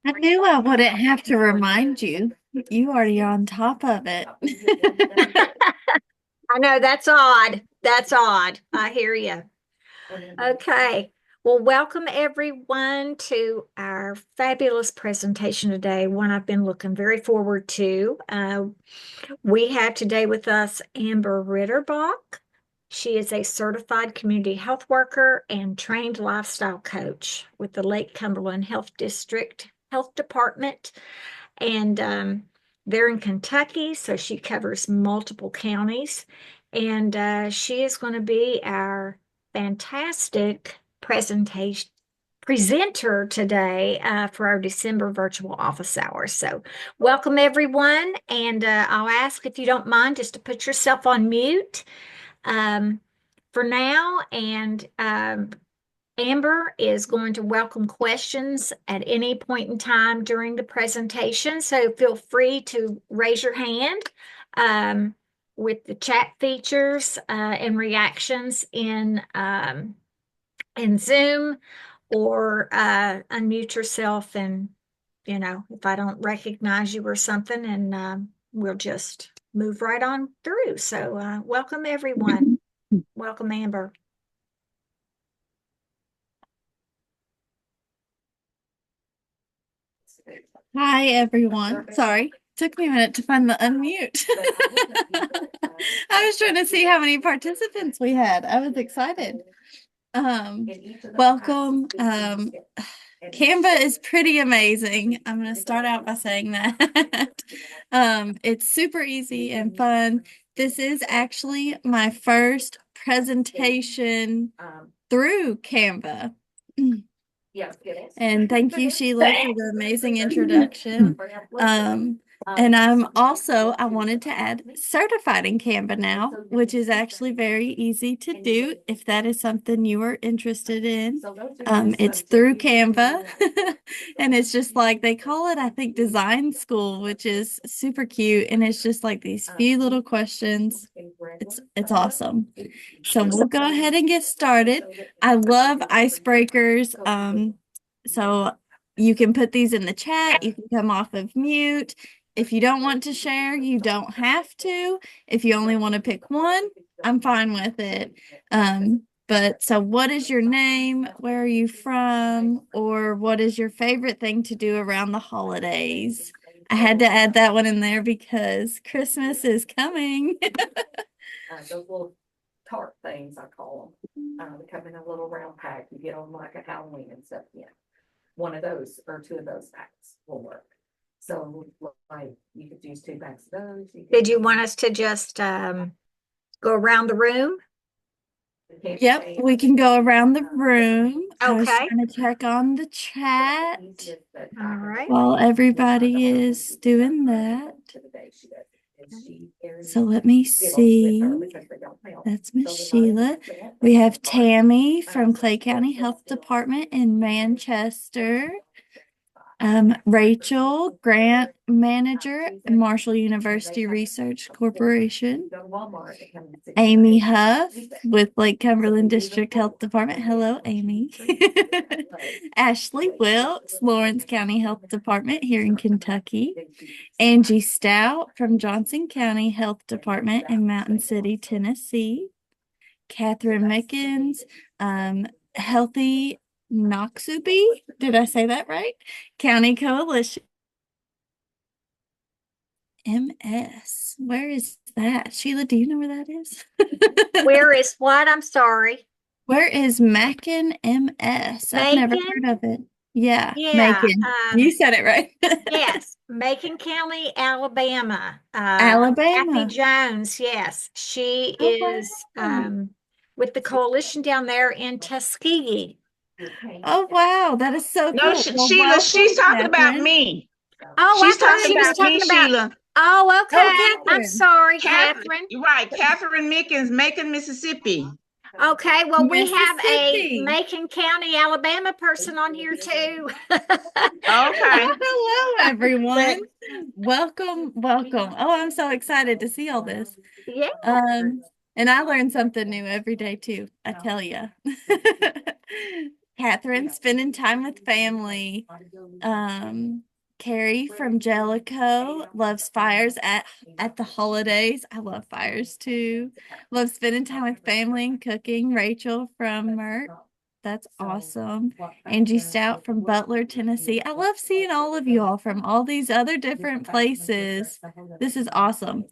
I knew I wouldn't have to remind you. You already on top of it. I know that's odd. That's odd. I hear you. Okay. Well, welcome everyone to our fabulous presentation today, one I've been looking very forward to. We have today with us Amber Ritterbach. She is a certified community health worker and trained lifestyle coach with the Lake Cumberland Health District Health Department. And they're in Kentucky, so she covers multiple counties. And she is going to be our fantastic presentation presenter today for our December virtual office hours. So, welcome everyone, and I'll ask if you don't mind just to put yourself on mute um, for now, and Amber is going to welcome questions at any point in time during the presentation. So feel free to raise your hand with the chat features and reactions in Zoom, or unmute yourself, and if I don't recognize you or something, and we'll just move right on through. So welcome everyone. Welcome, Amber. Hi, everyone. Sorry, took me a minute to find the unmute. I was trying to see how many participants we had. I was excited. Um, Welcome. Canva is pretty amazing. I'm going to start out by saying that. It's super easy and fun. This is actually my first presentation through Canva. And thank you, Sheila, for the amazing introduction. And I wanted to add certified in Canva now, which is actually very easy to do if that is something you are interested in. It's through Canva, and it's just like they call it, I think, design school, which is super cute. And it's just like these few little questions. It's awesome. So we'll go ahead and get started. I love icebreakers. So you can put these in the chat. You can come off of mute. If you don't want to share, you don't have to. If you only want to pick one, I'm fine with it. But so what is your name? Where are you from? Or what is your favorite thing to do around the holidays? I had to add that one in there because Christmas is coming. Those little tart things, I call them. They come in a little round pack. You get them like at Halloween and stuff. Yeah, one of those or two of those packs will work. So, like, you could use two packs of those. Did you want us to just go around the room? Yep, we can go around the room. I was Okay. trying to check on the chat All right. while everybody is doing that. So let me see. That's Miss Sheila. We have Tammy from Clay County Health Department in Manchester. Rachel, grant manager at Marshall University Research Corporation. Amy Huff with Lake Cumberland District Health Department. Hello, Amy. Ashley Wilkes, Lawrence County Health Department here in Kentucky. Angie Stout from Johnson County Health Department in Mountain City, Tennessee. Catherine Mickens, Healthy Noxubee. Did I say that right? County Coalition. MS. Where is that? Sheila, do you know where that is? Where is what? I'm sorry. Where is Macon, MS? I've never Macon? heard of it. Yeah, Yeah. Macon. You said it right. Yes. Macon County, Alabama. Kathy Alabama. Jones. Yes. She Oh, is wow. with the coalition down there in Tuskegee. Oh, wow. That is so No, cool. Well, Sheila, she's welcome, talking about Catherine. me. Oh, I She's thought talking she was about me, talking about. Sheila. Oh, Oh, okay. I'm Catherine. sorry, Catherine, Catherine. right, Catherine Mickens, Macon, Mississippi. Okay, well, we have a Mississippi. Macon County, Alabama person on here too. Okay. Well, hello, everyone. Welcome, welcome. Oh, I'm so excited to see all this. Yeah. Um, and I learn something new every day too, I tell you. Catherine, spending time with family. Carrie from Jellicoe loves fires at the holidays. I love fires too. Love spending time with family and cooking. Rachel from Merck. That's awesome. Angie Stout from Butler, Tennessee. I love seeing all of you all from all these other different places. This is awesome.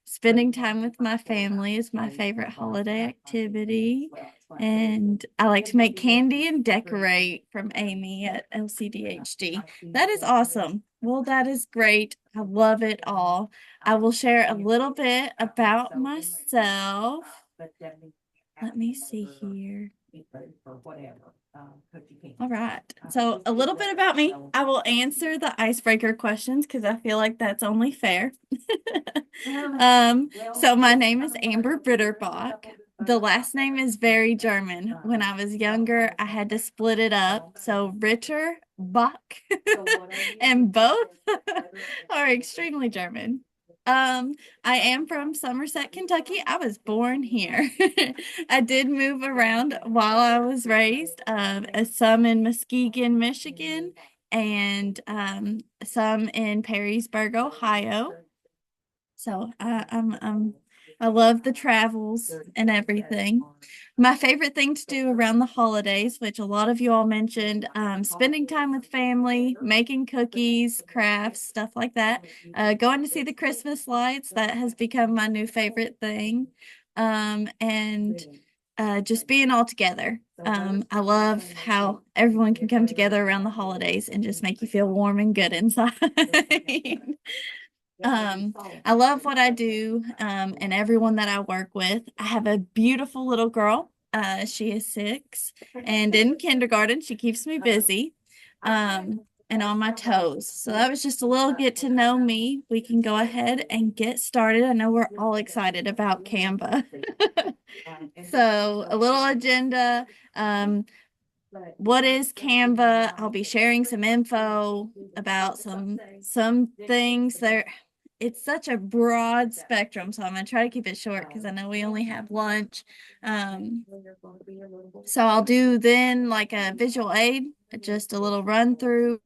Spending time with my family is my favorite holiday activity. And I like to make candy and decorate from Amy at LCDHD. That is awesome. Well, that is great. I love it all. I will share a little bit about myself. Let me see here. All right. So a little bit about me. I will answer the icebreaker questions because I feel like that's only fair. So my name is Amber Ritterbach. The last name is very German. When I was younger, I had to split it up. So Ritterbach and both are extremely German. I am from Somerset, Kentucky. I was born here. I did move around while I was raised, some in Muskegon, Michigan, and some in Perrysburg, Ohio. So I love the travels and everything. My favorite thing to do around the holidays, which a lot of you all mentioned, spending time with family, making cookies, crafts, stuff like that. Going to see the Christmas lights, that has become my new favorite thing. And just being all together. I love how everyone can come together around the holidays and just make you feel warm and good inside. I love what I do, and everyone that I work with. I have a beautiful little girl. She is 6, and in kindergarten, she keeps me busy, and on my toes. So that was just a little get to know me. We can go ahead and get started. I know we're all excited about Canva. So a little agenda. What is Canva? I'll be sharing some info about some things there. It's such a broad spectrum, so I'm gonna try to keep it short because I know we only have lunch. So I'll do then like a visual aid, just a little run through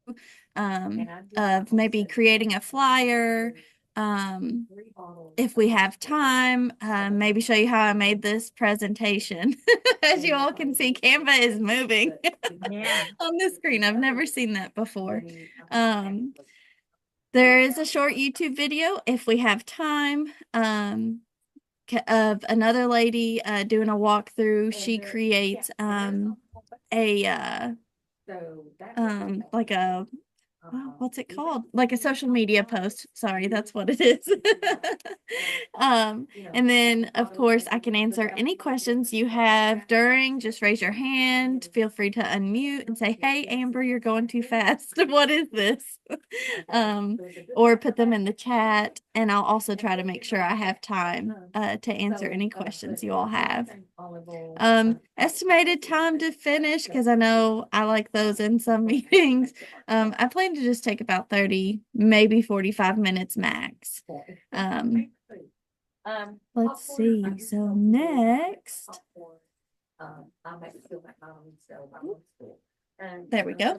of maybe creating a flyer. If we have time, maybe show you how I made this presentation. As you all can see, Canva is moving on the screen. I've never seen that before. There is a short YouTube video if we have time of another lady doing a walkthrough. She creates a like a what's it called? Like a social media post. Sorry, that's what it is. And then of course I can answer any questions you have during. Just raise your hand. Feel free to unmute and say, "Hey, Amber, you're going too fast. What is this?" Or put them in the chat, and I'll also try to make sure I have time to answer any questions you all have. Estimated time to finish, because I know I like those in some meetings. I plan to just take about 30, maybe 45 minutes max. Let's see. So next. There we go.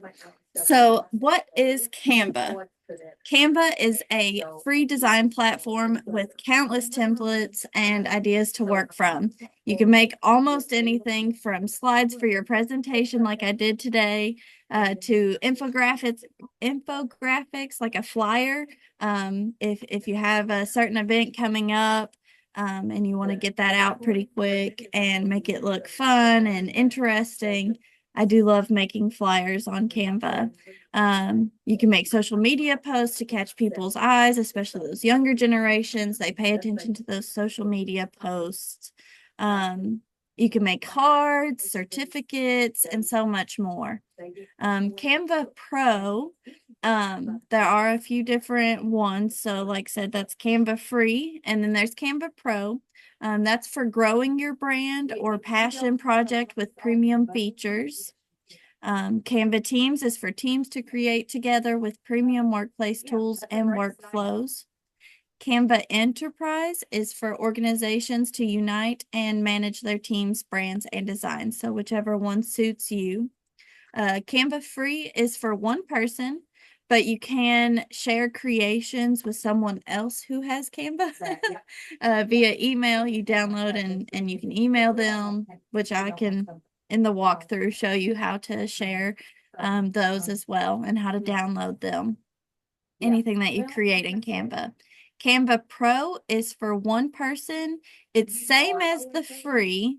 So what is Canva? Canva is a free design platform with countless templates and ideas to work from. You can make almost anything from slides for your presentation like I did today to infographics like a flyer. If you have a certain event coming up and you want to get that out pretty quick and make it look fun and interesting, I do love making flyers on Canva. You can make social media posts to catch people's eyes, especially those younger generations. They pay attention to those social media posts. You can make cards, certificates, and so much more. Canva Pro, there are a few different ones. So like I said, that's Canva free. And then there's Canva Pro. That's for growing your brand or passion project with premium features. Canva Teams is for teams to create together with premium workplace tools and workflows. Canva Enterprise is for organizations to unite and manage their teams, brands, and designs. So whichever one suits you. Canva Free is for one person, but you can share creations with someone else who has Canva via email. You download and you can email them, which I can in the walkthrough show you how to share those as well and how to download them. Anything that you create in Canva. Canva Pro is for one person. It's same as the free,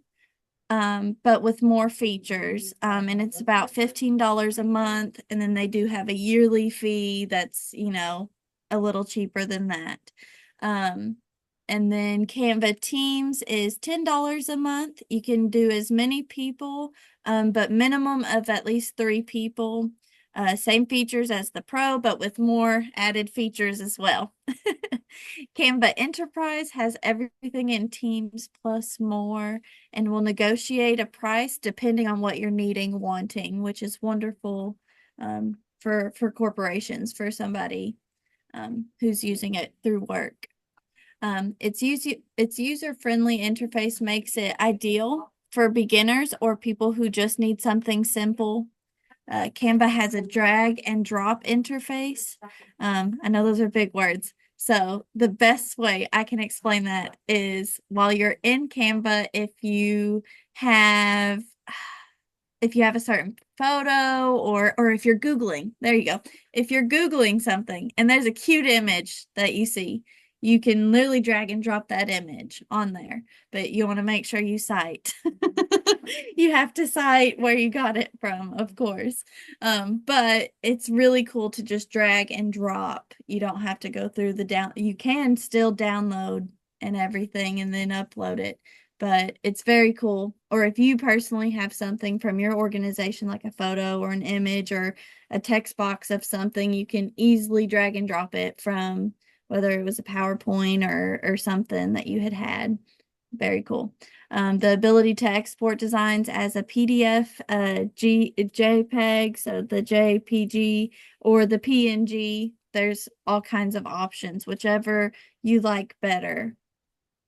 but with more features. And it's about $15 a month. And then they do have a yearly fee that's, a little cheaper than that. And then Canva Teams is $10 a month. You can do as many people, but minimum of at least 3 people. Same features as the Pro, but with more added features as well. Canva Enterprise has everything in Teams plus more and will negotiate a price depending on what you're needing, wanting, which is wonderful for corporations, for somebody who's using it through work. Its user-friendly interface makes it ideal for beginners or people who just need something simple. Canva has a drag and drop interface. I know those are big words. So the best way I can explain that is while you're in Canva, if you have a certain photo or if you're Googling, there you go. If you're Googling something and there's a cute image that you see, you can literally drag and drop that image on there, but you want to make sure you cite. You have to cite where you got it from, of course. But it's really cool to just drag and drop. You don't have to go through you can still download and everything and then upload it, but it's very cool. Or if you personally have something from your organization, like a photo or an image or a text box of something, you can easily drag and drop it from whether it was a PowerPoint or something that you had. Very cool. The ability to export designs as a PDF, JPEG, so the JPG or the PNG. There's all kinds of options, whichever you like better.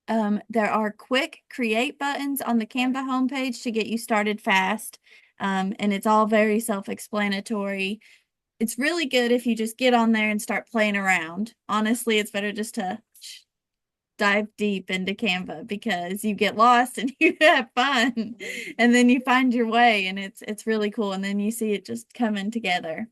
There are quick create buttons on the Canva homepage to get you started fast. And it's all very self-explanatory. It's really good if you just get on there and start playing around. Honestly, it's better just to dive deep into Canva because you get lost and you have fun and then you find your way and it's really cool and then you see it just coming together.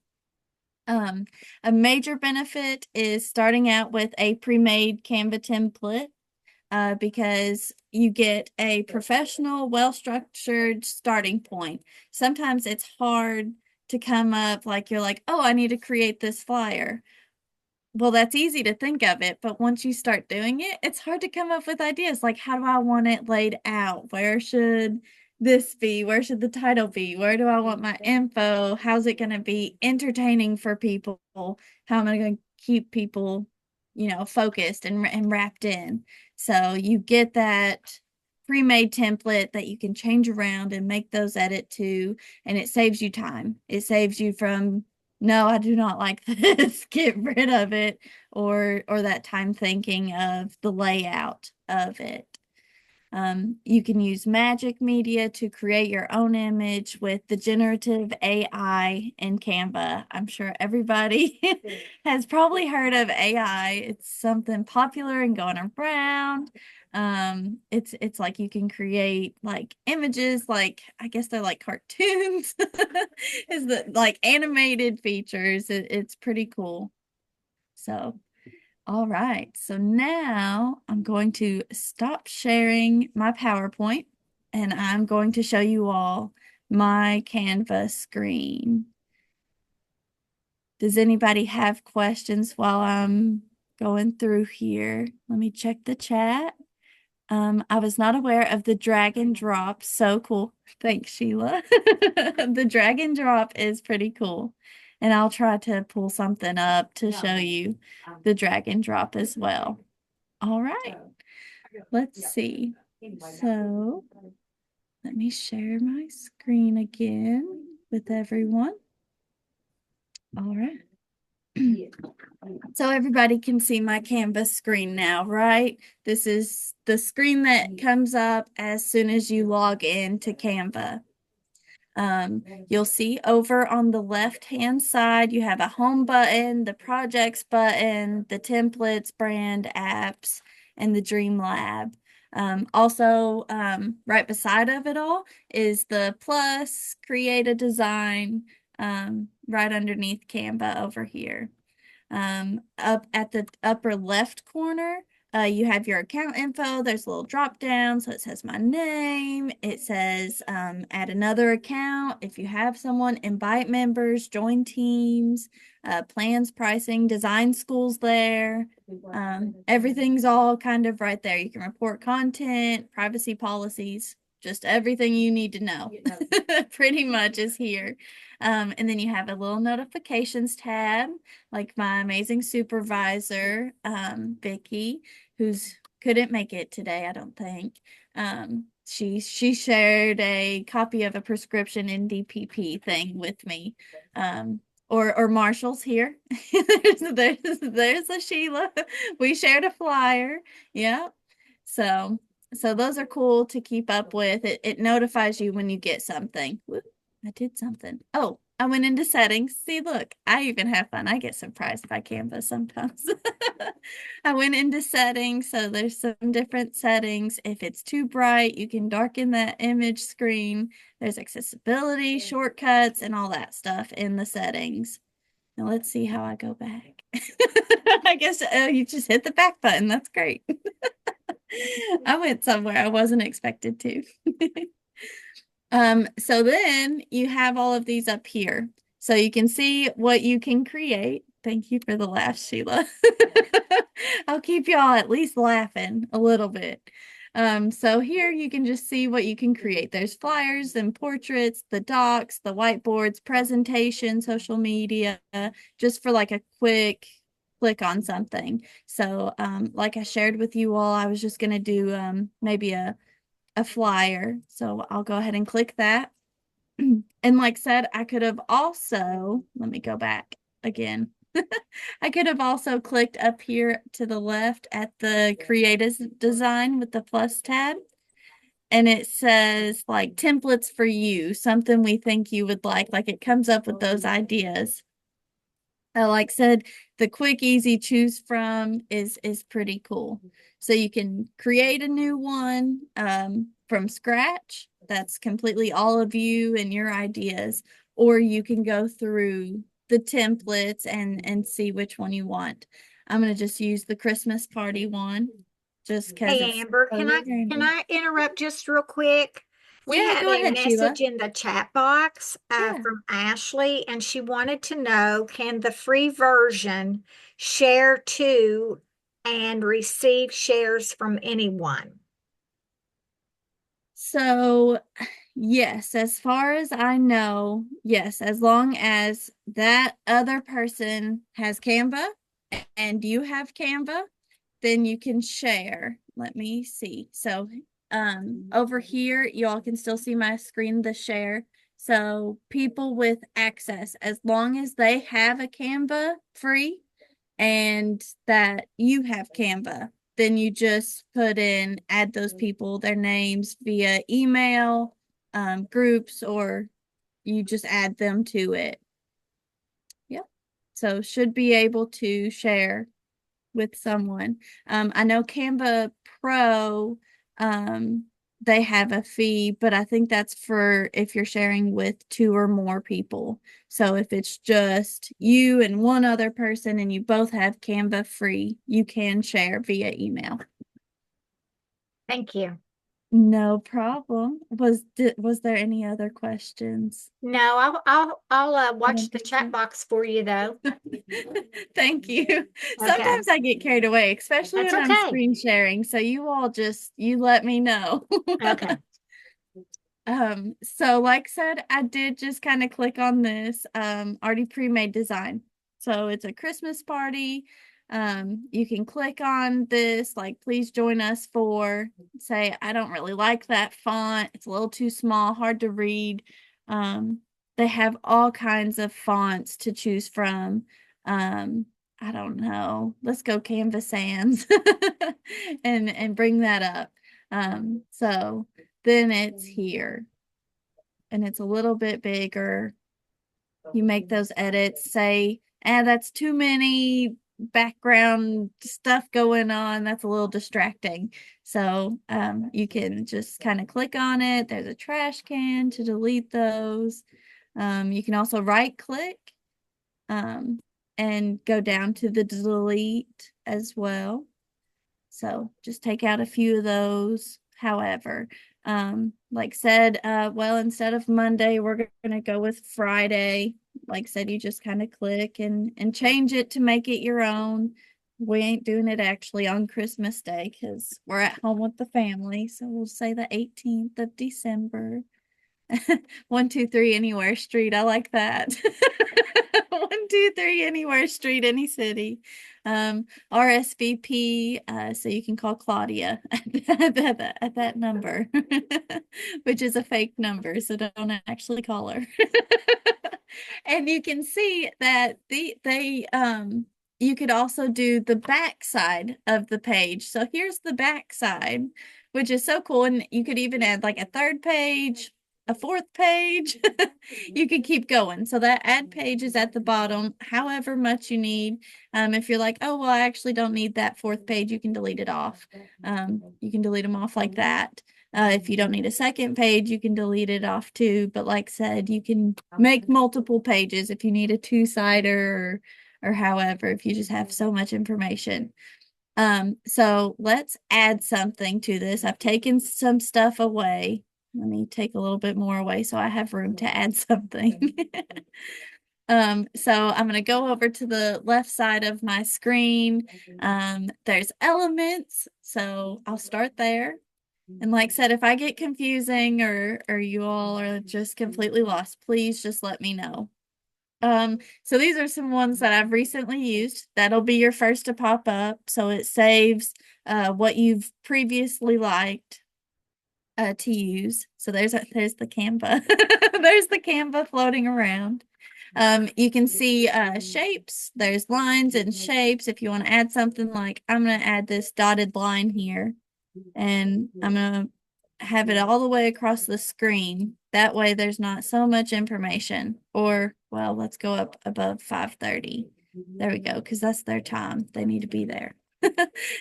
A major benefit is starting out with a pre-made Canva template because you get a professional, well-structured starting point. Sometimes it's hard to come up like you're like, oh, I need to create this flyer. Well, that's easy to think of it, but once you start doing it, it's hard to come up with ideas like, how do I want it laid out? Where should this be? Where should the title be? Where do I want my info? How's it going to be entertaining for people? How am I going to keep people, focused and wrapped in? So you get that pre-made template that you can change around and make those edit to, and it saves you time. It saves you from no, I do not like this. Get rid of it, or that time thinking of the layout of it. You can use Magic Media to create your own image with the generative AI in Canva. I'm sure everybody has probably heard of AI. It's something popular and going around. It's like you can create like images, like I guess they're like cartoons. Is the like animated features. It's pretty cool. So all right, so now I'm going to stop sharing my PowerPoint and I'm going to show you all my Canva screen. Does anybody have questions while I'm going through here? Let me check the chat. I was not aware of the drag and drop. So cool. Thanks, Sheila. The drag and drop is pretty cool. And I'll try to pull something up to show you the drag and drop as well. All right. Let's see. So let me share my screen again with everyone. All right. So everybody can see my Canvas screen now, right? This is the screen that comes up as soon as you log in to Canva. You'll see over on the left-hand side, you have a home button, the projects button, the templates, brand, apps, and the Dream Lab. Also, right beside of it all is the plus, create a design, right underneath Canva over here. Up at the upper left corner, you have your account info. There's a little drop down. So it says my name. It says add another account. If you have someone, invite members, join teams, plans, pricing, design schools there. Everything's all kind of right there. You can report content, privacy policies, just everything you need to know pretty much is here. And then you have a little notifications tab, like my amazing supervisor, Vicky, who's couldn't make it today, I don't think. She shared a copy of a prescription NDPP thing with me. Or Marshall's here. there's a Sheila. We shared a flyer. Yeah. So those are cool to keep up with. It notifies you when you get something. Whoop, I did something. Oh, I went into settings. See, look, I even have fun. I get surprised by Canva sometimes. I went into settings, so there's some different settings. If it's too bright, you can darken that image screen. There's accessibility, shortcuts, and all that stuff in the settings. Now let's see how I go back. I guess you just hit the back button. That's great. I went somewhere I wasn't expected to. So then you have all of these up here. So you can see what you can create. Thank you for the laugh, Sheila. I'll keep y'all at least laughing a little bit. So here you can just see what you can create. There's flyers and portraits, the docs, the whiteboards, presentation, social media, just for like a quick click on something. So like I shared with you all, I was just going to do maybe a flyer. So I'll go ahead and click that. And like said, I could have also, let me go back again. I could have also clicked up here to the left at the creative design with the plus tab. And it says like templates for you, something we think you would like it comes up with those ideas. Like said, the quick, easy choose from is pretty cool. So you can create a new one from scratch. That's completely all of you and your ideas, or you can go through the templates and see which one you want. I'm gonna just use the Christmas party one, just because Hey it's Amber, so can random. I interrupt just real quick? We Yeah, had go a ahead, Sheila. message in the chat box Yeah. from Ashley, and she wanted to know, can the free version share to and receive shares from anyone? So, yes, as far as I know, yes, as long as that other person has Canva and you have Canva, then you can share. Let me see. So, over here, y'all can still see my screen, the share. So, people with access, as long as they have a Canva free, and that you have Canva, then you just put in, add those people, their names via email, groups, or you just add them to it. Yep. So should be able to share with someone. I know Canva Pro, um, they have a fee, but I think that's for if you're sharing with two or more people. So if it's just you and one other person and you both have Canva free, you can share via email. Thank you. No problem. Was there any other questions? No, I'll I watch don't the think chat so. box for you though. Thank you. Okay, Sometimes I get carried away, especially that's when I'm okay. screen sharing. So you all just you let me know. Okay. So like I said, I did just kind of click on this already pre-made design. So it's a Christmas party. You can click on this, like, please join us for, say, I don't really like that font. It's a little too small, hard to read. They have all kinds of fonts to choose from. I don't know. Let's go Canva Sans and bring that up. So then it's here and it's a little bit bigger. You make those edits, say, that's too many background stuff going on. That's a little distracting. So you can just kind of click on it. There's a trash can to delete those. You can also right click um, and go down to the delete as well. So just take out a few of those. However, like said, well, instead of Monday, we're gonna go with Friday. Like said, you just kind of click and change it to make it your own. We ain't doing it actually on Christmas Day because we're at home with the family. So we'll say the 18th of December. 123 Anywhere Street. I like that. 123 Anywhere Street, any city. RSVP, so you can call Claudia at that number, which is a fake number, so don't actually call her. And you can see that you could also do the back side of the page. So here's the back side, which is so cool. And you could even add like a third page, a fourth page. You could keep going. So that add page is at the bottom, however much you need. If you're like, oh, well, I actually don't need that fourth page, you can delete it off. You can delete them off like that. If you don't need a second page, you can delete it off too. But like I said, you can make multiple pages if you need a two-sider or however, if you just have so much information. So let's add something to this. I've taken some stuff away. Let me take a little bit more away so I have room to add something. So I'm going to go over to the left side of my screen. There's elements. So I'll start there. And like I said, if I get confusing or you all are just completely lost, please just let me know. So these are some ones that I've recently used. That'll be your first to pop up. So it saves what you've previously liked to use. So there's the Canva. There's the Canva floating around. You can see shapes. There's lines and shapes. If you want to add something like, I'm going to add this dotted line here. And I'm going to have it all the way across the screen. That way there's not so much information. Or, well, let's go up above 5:30. There we go, because that's their time. They need to be there.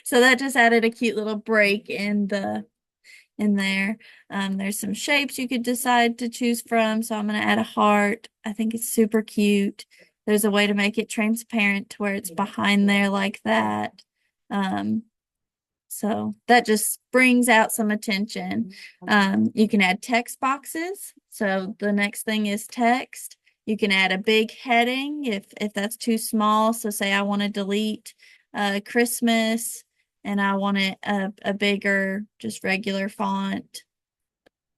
So that just added a cute little break in there. There's some shapes you could decide to choose from. So I'm going to add a heart. I think it's super cute. There's a way to make it transparent to where it's behind there like that. So that just brings out some attention. You can add text boxes. So the next thing is text. You can add a big heading if that's too small. So say I want to delete Christmas and I want it a bigger, just regular font.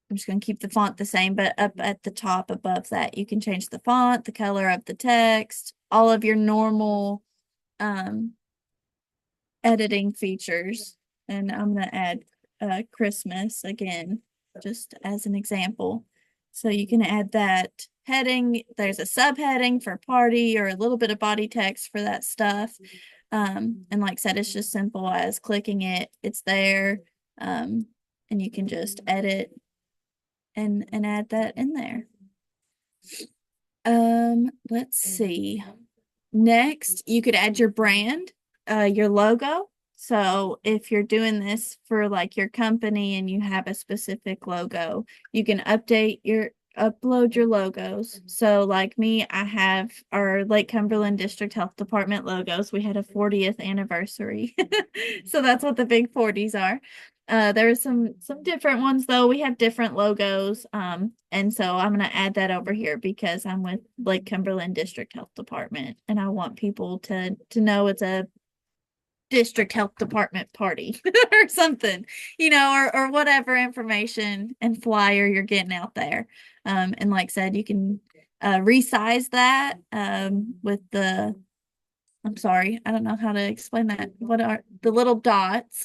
I'm just going to keep the font the same, but up at the top above that, you can change the font, the color of the text, all of your normal editing features. And I'm going to add Christmas again, just as an example. So you can add that heading. There's a subheading for party or a little bit of body text for that stuff. And like I said, it's just simple as clicking it. It's there. And you can just edit and add that in there. Let's see. Next, you could add your brand, your logo. So if you're doing this for like your company and you have a specific logo, you can upload your logos. So like me, I have our Lake Cumberland District Health Department logos. We had a 40th anniversary. So that's what the big 40s are. There are some different ones though. We have different logos. And so I'm going to add that over here because I'm with Lake Cumberland District Health Department and I want people to know it's a district health department party or something, or whatever information and flyer you're getting out there. And like I said, you can resize that with I'm sorry, I don't know how to explain that. What are the little dots?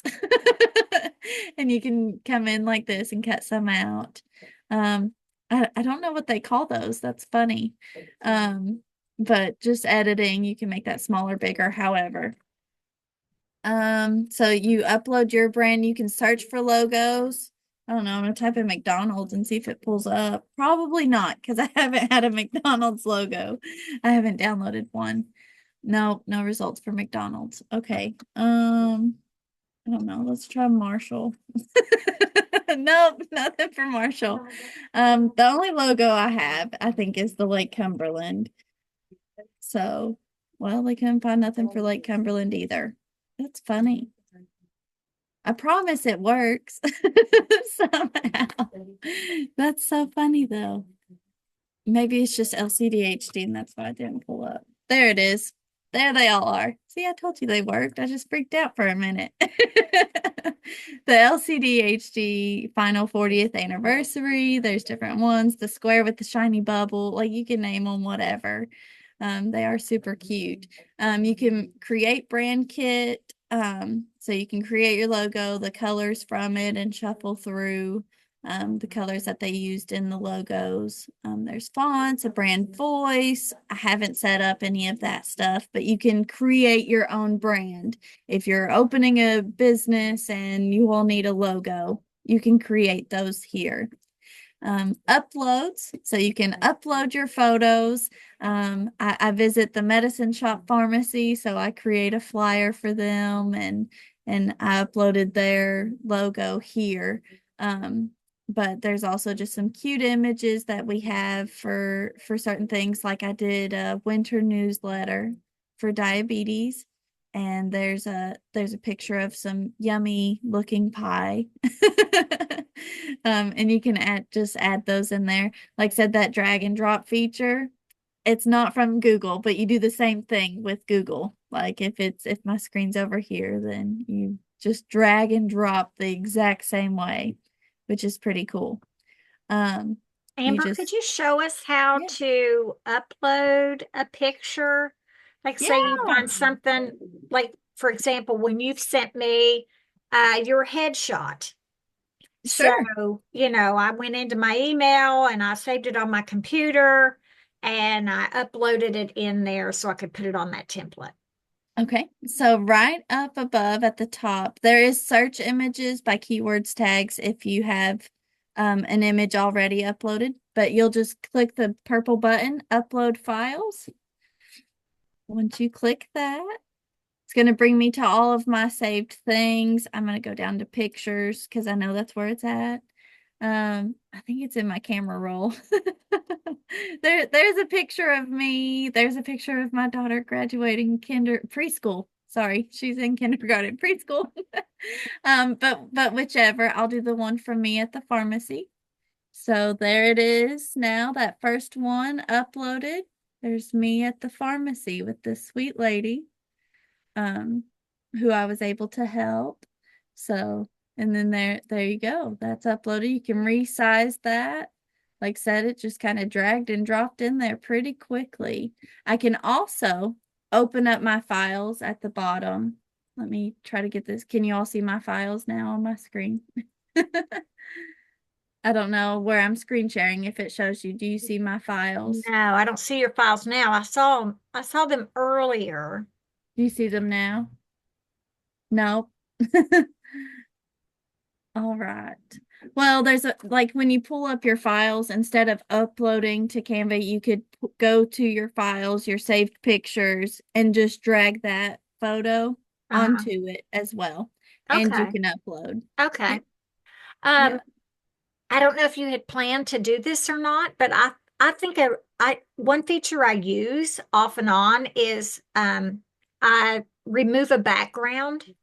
And you can come in like this and cut some out. I don't know what they call those. That's funny. but just editing, you can make that smaller, bigger, however. So you upload your brand, you can search for logos. I don't know, I'm gonna type in McDonald's and see if it pulls up. Probably not, because I haven't had a McDonald's logo. I haven't downloaded one. No, no results for McDonald's. Okay. I don't know. Let's try Marshall. Nope, nothing for Marshall. The only logo I have, I think, is the Lake Cumberland. So, well, they couldn't find nothing for Lake Cumberland either. That's funny. I promise it works somehow. That's so funny though. Maybe it's just LCDHD and that's why I didn't pull up. There it is. There they all are. See, I told you they worked. I just freaked out for a minute. The LCDHD final 40th anniversary. There's different ones. The square with the shiny bubble. Like you can name them whatever. They are super cute. You can create brand kit. So you can create your logo, the colors from it, and shuffle through the colors that they used in the logos. There's fonts, a brand voice. I haven't set up any of that stuff, but you can create your own brand. If you're opening a business and you will need a logo, you can create those here. Uploads, so you can upload your photos. I visit the medicine shop pharmacy, so I create a flyer for them and I uploaded their logo here. But there's also just some cute images that we have for certain things. Like I did a winter newsletter for diabetes, and there's a picture of some yummy looking pie. And you can add those in there. Like I said, that drag and drop feature, it's not from Google, but you do the same thing with Google. Like if my screen's over here, then you just drag and drop the exact same way, which is pretty cool. You Amber, could just you show us how yeah. to upload a picture? Like, say you Yeah, find something, like, for example, when you've sent me your headshot. sure. So, I went into my email and I saved it on my computer and I uploaded it in there so I could put it on that template. Okay, so right up above at the top, there is search images by keywords tags if you have an image already uploaded, but you'll just click the purple button, upload files. Once you click that, it's going to bring me to all of my saved things. I'm going to go down to pictures because I know that's where it's at. I think it's in my camera roll. There's a picture of me. There's a picture of my daughter graduating preschool. Sorry, she's in kindergarten, preschool. But whichever, I'll do the one from me at the pharmacy. So there it is now, that first one uploaded. There's me at the pharmacy with this sweet lady, um, who I was able to help. So, and then there you go. That's uploaded. You can resize that. Like I said, it just kind of dragged and dropped in there pretty quickly. I can also open up my files at the bottom. Let me try to get this. Can you all see my files now on my screen? I don't know where I'm screen sharing if it shows you. Do you see my files? No, I don't see your files now. I saw them earlier. Do you see them now? No. All right. Well, there's like when you pull up your files, instead of uploading to Canva, you could go to your files, your saved pictures, and just drag that photo Uh-huh. onto it as well. And you Okay. can upload. Okay. Yep. Um, Yeah. I don't know if you had planned to do this or not, but I think one feature I use off and on is I remove a background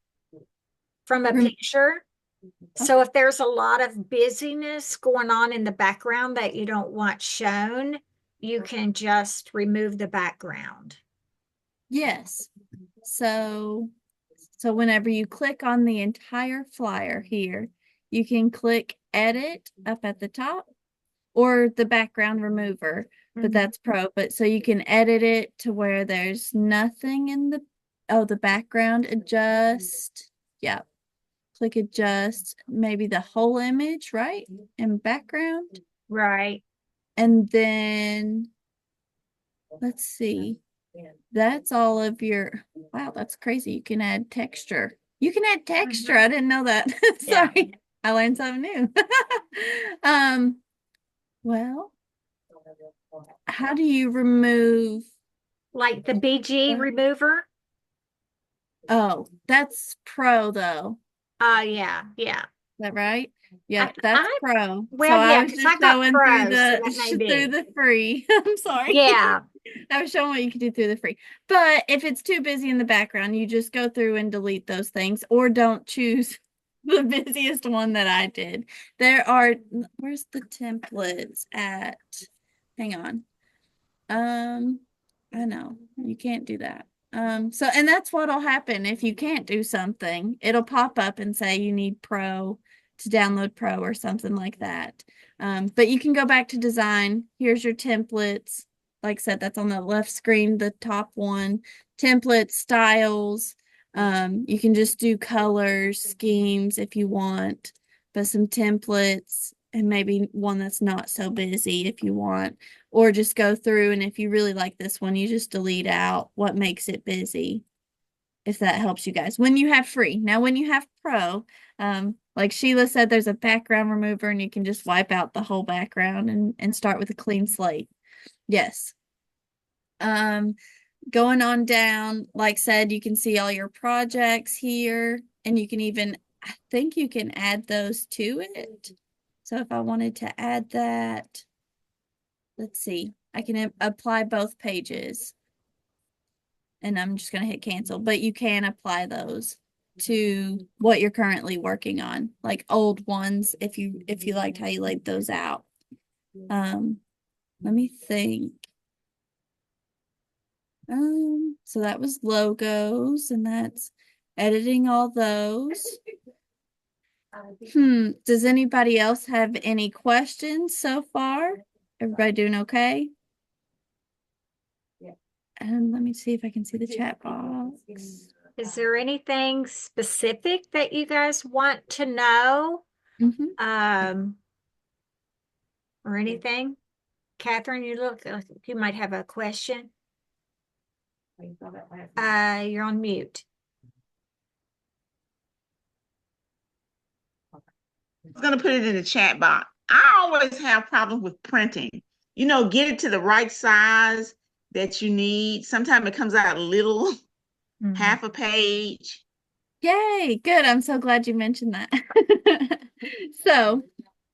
from a Rem- picture. So Okay. if there's a lot of busyness going on in the background that you don't want shown, you can just remove the background. Yes. So whenever you click on the entire flyer here, you can click edit up at the top or the background remover, but Mhm. that's pro. But so you can edit it to where there's nothing in the background adjust. Yeah. Click adjust, maybe the whole image, right? In background. Right. And then let's see. That's all of your, wow, that's crazy. You can add texture. You can add texture. I didn't know that. Yeah. Sorry. I learned something new. Um, well, how do you remove, Like the BG remover. oh, that's pro though. Yeah, yeah. Is that right? I, Yep, that's I, pro. So well, I yeah, was because I just got showing through pro, so the that may through be. the free. I'm sorry. Yeah. I was showing what you could do through the free. But if it's too busy in the background, you just go through and delete those things or don't choose the busiest one that I did. There are, where's the templates at? Hang on. I know you can't do that. So and that's what'll happen if you can't do something. It'll pop up and say you need Pro to download Pro or something like that. But you can go back to design. Here's your templates. Like I said, that's on the left screen, the top one. Templates, styles. You can just do colors, schemes if you want, but some templates and maybe one that's not so busy if you want, or just go through and if you really like this one, you just delete out what makes it busy, if that helps you guys. When you have free. Now, when you have pro, like Sheila said, there's a background remover and you can just wipe out the whole background and start with a clean slate. Yes. Um, Going on down, like said, you can see all your projects here and you can even, I think you can add those to it. So if I wanted to add that, let's see, I can apply both pages and I'm just going to hit cancel, but you can apply those to what you're currently working on, like old ones if you liked how you laid those out. Let me think. So that was logos and that's editing all those. Does anybody else have any questions so far? Everybody doing okay? And let me see if I can see the chat box. Is there anything specific that you guys want to know? Mhm. Um, or anything? Catherine, you look like you might have a question. You're on mute. I was gonna put it in the chat box. I always have problems with printing. Get it to the right size that you need. Sometimes it comes out a little, Mhm. half a page. Yay, good. I'm so glad you mentioned that. So,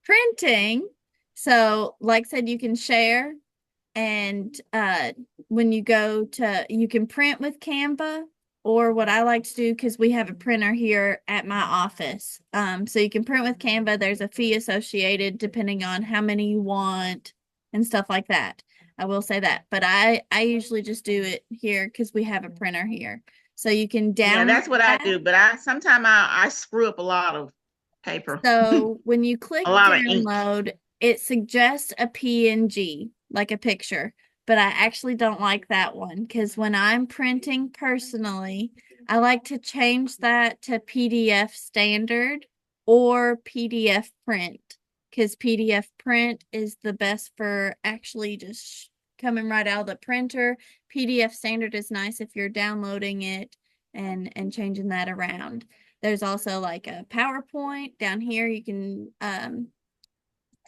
printing. So, like I said, you can share and when you go to, you can print with Canva, or what I like to do, because we have a printer here at my office. So you can print with Canva. There's a fee associated depending on how many you want and stuff like that. I will say that, but I usually just do it here because we have a printer here. So you can Yeah, download that's what I that. do. But I screw up a lot of paper, So when you click a lot of ink. download, it suggests a PNG, like a picture, but I actually don't like that one because when I'm printing personally, I like to change that to PDF standard or PDF print, because PDF print is the best for actually just coming right out of the printer. PDF standard is nice if you're downloading it and changing that around. There's also like a PowerPoint down here. You can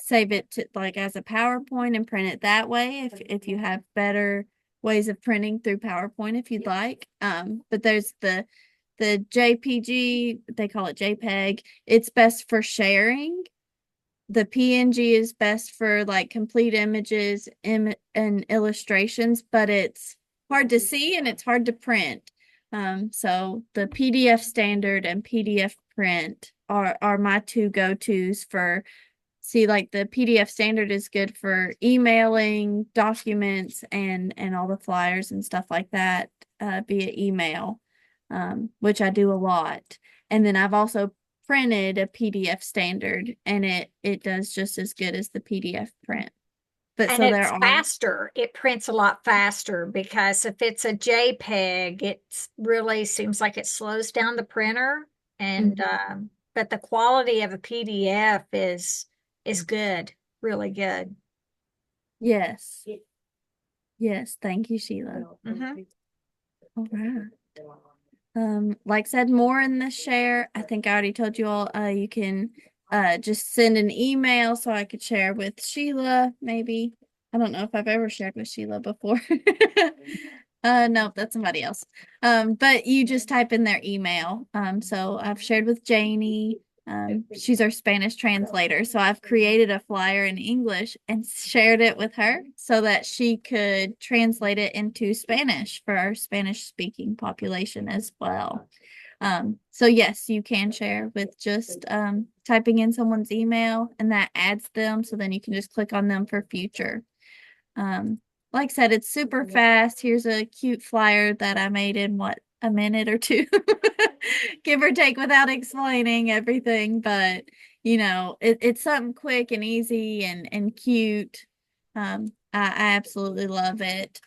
save it to like as a PowerPoint and print it that way if you have better ways of printing through PowerPoint if you'd like. But there's the JPG, they call it JPEG. It's best for sharing. The PNG is best for like complete images and illustrations, but it's hard to see and it's hard to print. So the PDF standard and PDF print are my two go-tos for, see, like the PDF standard is good for emailing documents and all the flyers and stuff like that via email, which I do a lot. And then I've also printed a PDF standard and it does just as good as the PDF print. But And so there it's are, faster. It prints a lot faster because if it's a JPEG, it really seems like it slows down the printer. And but the quality of a PDF is good, really good. yes. Yes, thank you, Sheila. Mhm. All right. Like I said, more in the share. I think I already told you all, you can just send an email so I could share with Sheila, maybe. I don't know if I've ever shared with Sheila before. No, that's somebody else. But you just type in their email. So I've shared with Janie. She's our Spanish translator. So I've created a flyer in English and shared it with her so that she could translate it into Spanish for our Spanish speaking population as well. So yes, you can share with just typing in someone's email and that adds them. So then you can just click on them for future. Um, like I said, it's super fast. Here's a cute flyer that I made in what, a minute or two, give or take, without explaining everything. But it's something quick and easy and cute. I absolutely love it.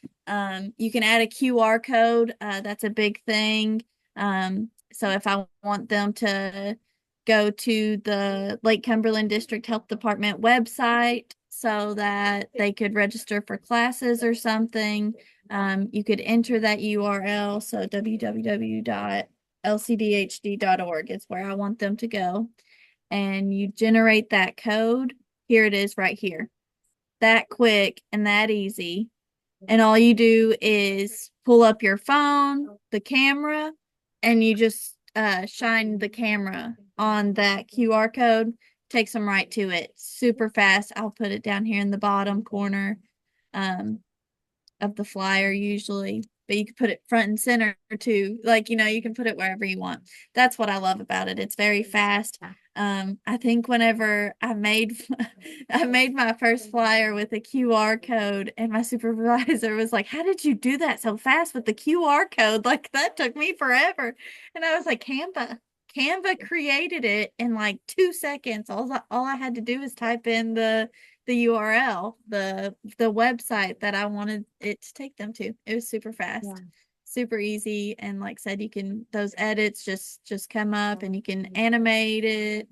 You can add a QR code. That's a big thing. So if I want them to go to the Lake Cumberland District Health Department website so that they could register for classes or something, you could enter that URL. So www.lcdhd.org is where I want them to go. And you generate that code. Here it is right here. That quick and that easy. And all you do is pull up your phone, the camera, and you just shine the camera on that QR code, takes them right to it. Super fast. I'll put it down here in the bottom corner um, of the flyer usually, but you can put it front and center too. Like, you can put it wherever you want. That's what I love about it. It's very fast. I think whenever I made I made my first flyer with a QR code and my supervisor was like, "How did you do that so fast with the QR code? Like that took me forever." And I was like, Canva created it in like 2 seconds. All I had to do is type in the URL, the website that I wanted it to take them to. It was super fast. Yeah. Super easy, and like I said, you can those edits just come up and you can animate it.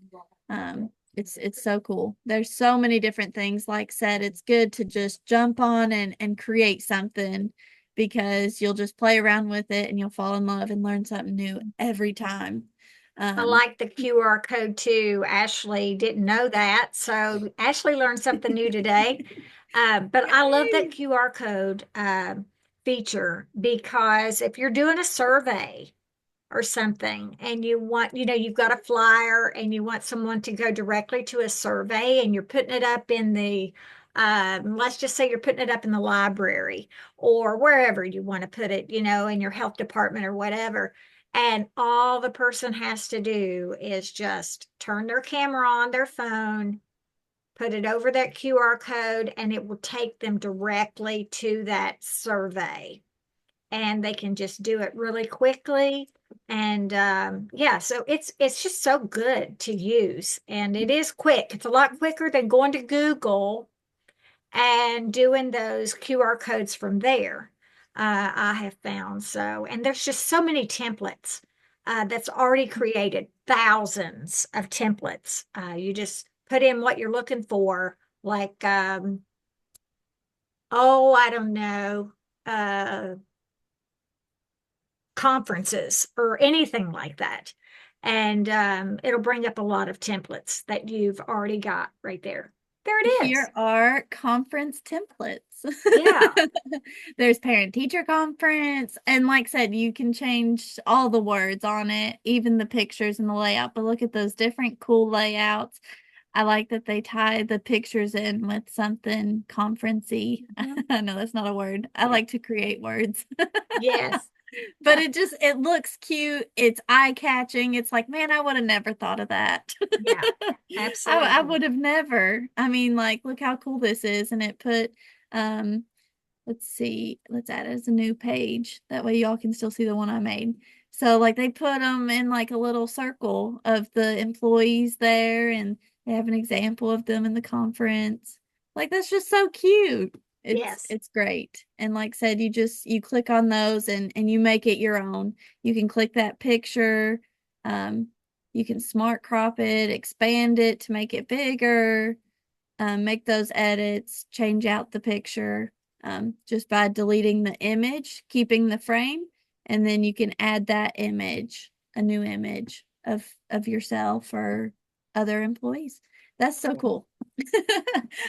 It's so cool. There's so many different things. Like I said, it's good to just jump on and create something because you'll just play around with it and you'll fall in love and learn something new every time. I like the QR code too. Ashley didn't know that. So Ashley learned something new today. But I love that QR code feature because if you're doing a survey or something and you want, you've got a flyer and you want someone to go directly to a survey and you're putting it up in let's just say you're putting it up in the library or wherever you want to put it, in your health department or whatever. And all the person has to do is just turn their camera on their phone, put it over that QR code, and it will take them directly to that survey. And they can just do it really quickly. And yeah, so it's just so good to use. And it is quick. It's a lot quicker than going to Google and doing those QR codes from there. I have found so, and there's just so many templates that's already created, thousands of templates. You just put in what you're looking for, like, oh, I don't know, conferences or anything like that. And it'll bring up a lot of templates that you've already got right there. There it is. Here are conference templates. Yeah. There's parent teacher conference. And like I said, you can change all the words on it, even the pictures and the layout. But look at those different cool layouts. I like that they tie the pictures in with something conferencey. Mhm. I know that's not a word. I like to create words. Yes. But it looks cute. It's eye-catching. It's like, man, I would have never thought of that. Yeah, I absolutely. would have never. I mean, like, look how cool this is. And it put, um, let's see, let's add it as a new page. That way y'all can still see the one I made. So like they put them in like a little circle of the employees there and they have an example of them in the conference. Like that's just so cute. Yes. It's great. And like I said, you click on those and you make it your own. You can click that picture. Um, you can smart crop it, expand it to make it bigger, make those edits, change out the picture. just by deleting the image, keeping the frame, and then you can add that image, a new image of yourself or other employees. That's so cool.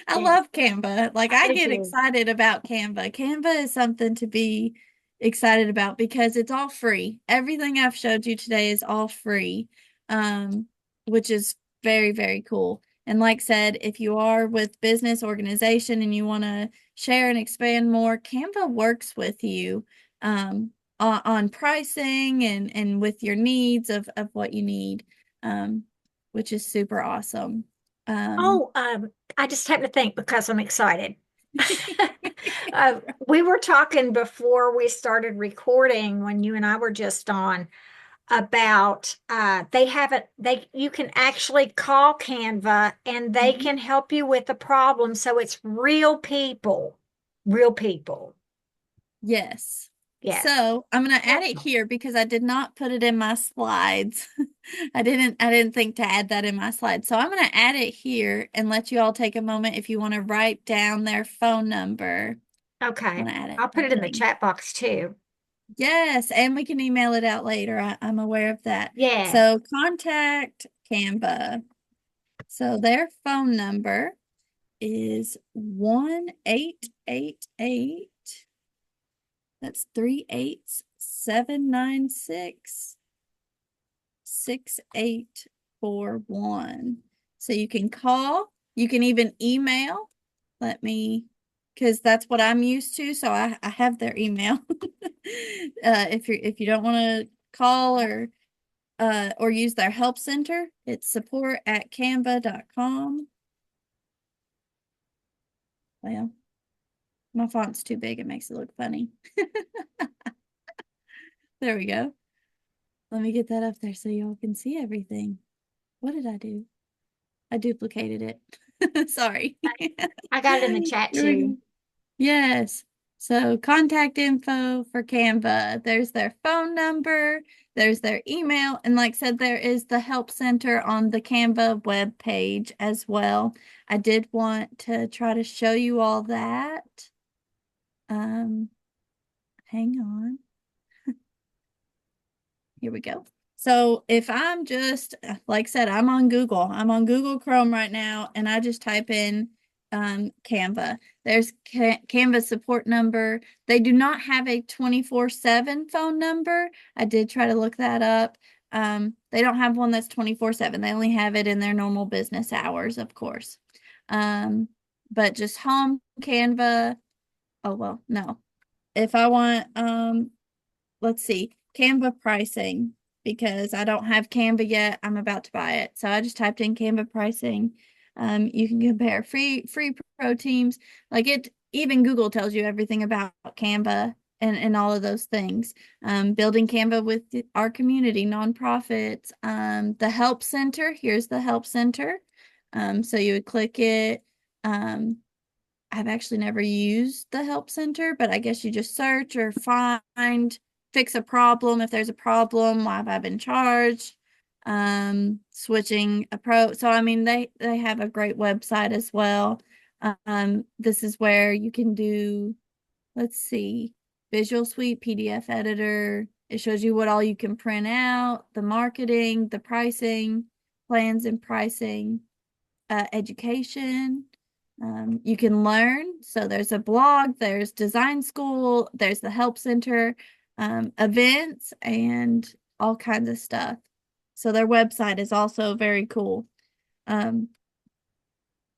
I Yeah, love Canva. Like I I get do. excited about Canva. Canva is something to be excited about because it's all free. Everything I've showed you today is all free, which is very, very cool. And like I said, if you are with business organization and you want to share and expand more, Canva works with you on pricing and with your needs of what you need, um, which is super awesome. Um, Oh, I just happened to think because I'm excited. We were talking before we started recording when you and I were just on about they haven't they you can actually call Canva and they mhm. can help you with a problem. So it's real people, real people. Yes. Yes. So I'm gonna add it here because I did not put it in my slides. I didn't think to add that in my slides. So I'm gonna add it here and let you all take a moment if you want to write down their phone number. I'm Okay. gonna add it I'll put it in the happening. chat box too. Yes, and we can email it out later. I'm aware of that. Yeah. So contact Canva. So their phone number is 1-888. That's 387966841. So you can call, you can even email. Let me, because that's what I'm used to. So I have their email. If you don't want to call or use their help center, it's support@canva.com. Well, my font's too big, it makes it look funny. There we go. Let me get that up there so y'all can see everything. What did I do? I duplicated it. Sorry. I got it in the chat Here we too. go. Yes. So contact info for Canva. There's their phone number, there's their email, and like I said, there is the help center on the Canva web page as well. I did want to try to show you all that. Um, hang on. Here we go. So if I'm just, like I said, I'm on Google. I'm on Google Chrome right now, and I just type in Canva. There's Canva support number. They do not have a 24/7 phone number. I did try to look that up. They don't have one that's 24/7. They only have it in their normal business hours, of course. But just home Canva. Oh, well, no. If I want, let's see, Canva pricing, because I don't have Canva yet. I'm about to buy it. So I just typed in Canva pricing. You can compare free pro teams. Like it, even Google tells you everything about Canva and all of those things. Building Canva with our community, nonprofits, the help center. Here's the help center. So you would click it. I've actually never used the help center, but I guess you just search or find, fix a problem. If there's a problem, why have I been charged? Switching a pro. So I mean they have a great website as well. This is where you can do, let's see, Visual Suite, PDF editor. It shows you what all you can print out, the marketing, the pricing, plans and pricing, education. You can learn. So there's a blog, there's design school, there's the help center, events, and all kinds of stuff. So their website is also very cool. Um,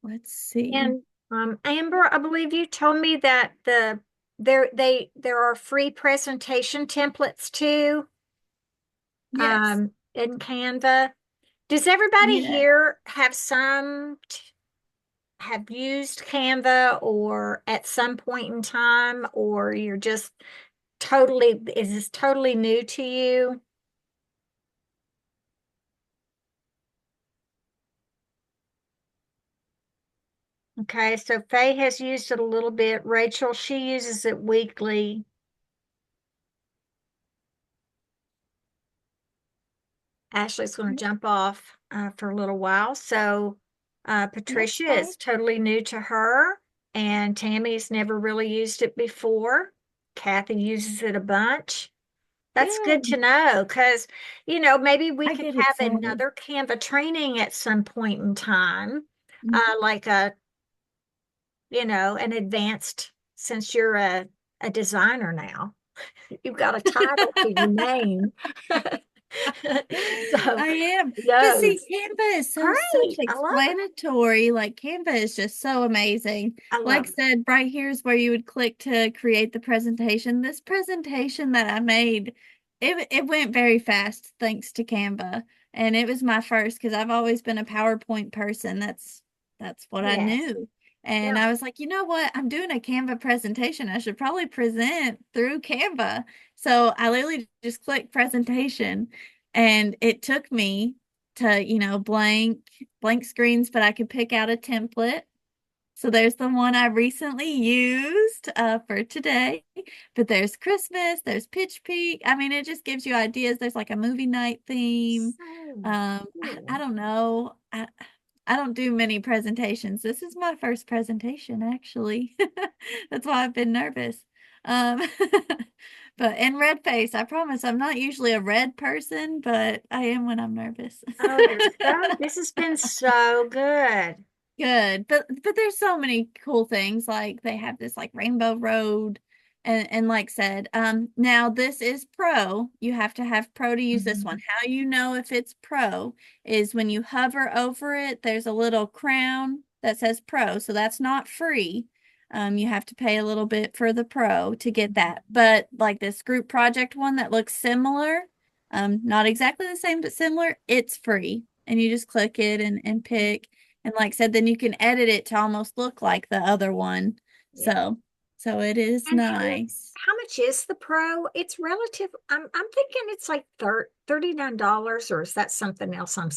let's see. And Amber, I believe you told me that there are free presentation templates too Yes. in Canva. Does everybody Yeah. here have used Canva or at some point in time, or you're just is this totally new to you? Okay, so Faye has used it a little bit. Rachel, she uses it weekly. Ashley's going to jump off for a little while. So That's Patricia fine. is totally new to her. and Tammy's never really used it before. Kathy uses it a bunch. That's good to Good. know because, maybe we I could get have excited. another Canva training at some point in time, Mhm. like an advanced, since you're a designer now. You've got a title to your name. So, I am. But see, those. Canva is so Great. I love it. self-explanatory. Like Canva is just so amazing. I Like love I it. said, right here's where you would click to create the presentation. This presentation that I made, it went very fast thanks to Canva. And it was my first because I've always been a PowerPoint person. That's what I Yes. knew. Yeah. And I was like, you know what? I'm doing a Canva presentation. I should probably present through Canva. So I literally just clicked presentation and it took me to, blank screens, but I could pick out a template. So there's the one I recently used for today. But there's Christmas, there's Pitch Peak. I mean, it just gives you ideas. There's like a movie night theme. So I cool. don't know. I don't do many presentations. This is my first presentation, actually. That's why I've been nervous. Um, but in red face, I promise I'm not usually a red person, but I am when I'm nervous. Oh, this has been so good. Good. But there's so many cool things. Like they have this like Rainbow Road and like said, now this is pro. You have to have pro to use this one. Mhm. How you know if it's pro is when you hover over it, there's a little crown that says pro. So that's not free. You have to pay a little bit for the pro to get that. But like this group project one that looks similar, not exactly the same, but similar, it's free. And you just click it and pick. And like I said, then you can edit it to almost look like the other one. Yeah. So it is And nice. how much is the pro? It's relative. I'm thinking it's like $39, or is that something else I'm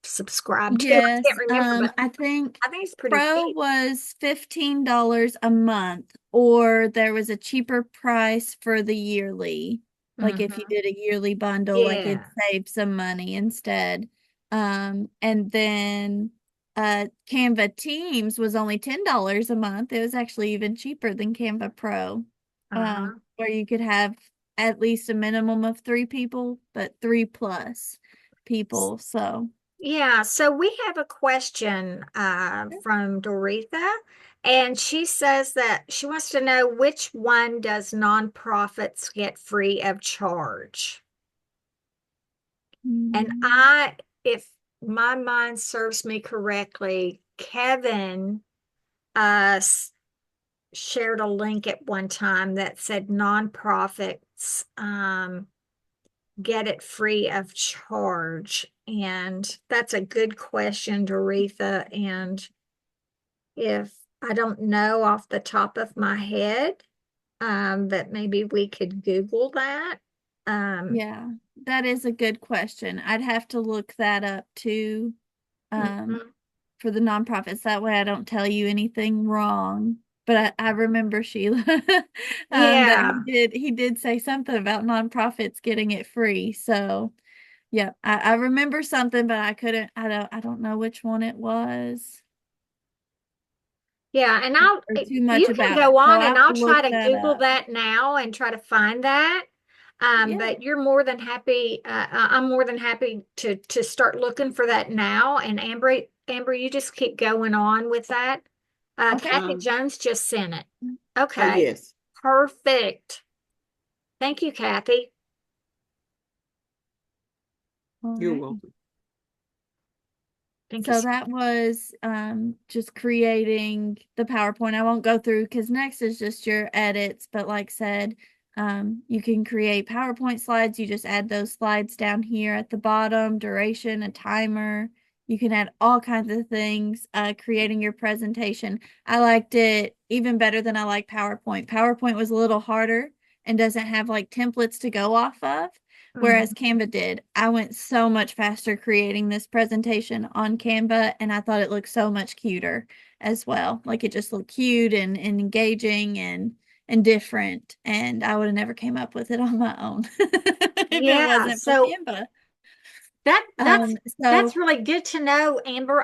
subscribed to? I Yes, can't remember, but I think I think it's pretty Pro cheap. was $15 a month, or there was a cheaper price for the yearly. Like if you Hmm. did a yearly bundle, like it Yeah. saved some money instead. And then Canva Teams was only $10 a month. It was actually even cheaper than Canva Pro, Uh-huh. where you could have at least a minimum of three people, but three plus people. So. Yeah, so we have a question from Doretha, and she says that she wants to know which one does nonprofits get free of charge? And Mm, if my mind serves me correctly, Kevin uh, s- shared a link at one time that said nonprofits get it free of charge. And that's a good question, Doretha. And if I don't know off the top of my head, but maybe we could Google that. Um, Yeah, that is a good question. I'd have to look that up too, um, mhm. for the nonprofits. That way I don't tell you anything wrong. But I remember Sheila, that Yeah, he did say something about nonprofits getting it free. So yeah, I remember something, but I don't know which one it was yeah. And or too much you can about it. go So on and I'll I'll try look to that Google up. that now and try to find that. Yeah. But you're more than happy. I'm more than happy to start looking for that now. And Amber, you just keep going on with that. Okay. Kathy Jones just sent it. Oh, Okay, yes. perfect. Thank you, Kathy. All You're right. welcome. Thank you. So that was just creating the PowerPoint. I won't go through because next is just your edits. But like I said, you can create PowerPoint slides. You just add those slides down here at the bottom, duration, a timer. You can add all kinds of things, creating your presentation. I liked it even better than I like PowerPoint. PowerPoint was a little harder and doesn't have like templates to go off of. Whereas Mhm. Canva did. I went so much faster creating this presentation on Canva, and I thought it looked so much cuter as well. Like it just looked cute and engaging and different. And I would have never came up with it on my own if it Yeah, wasn't for so Canva. that that's So really good to know, Amber.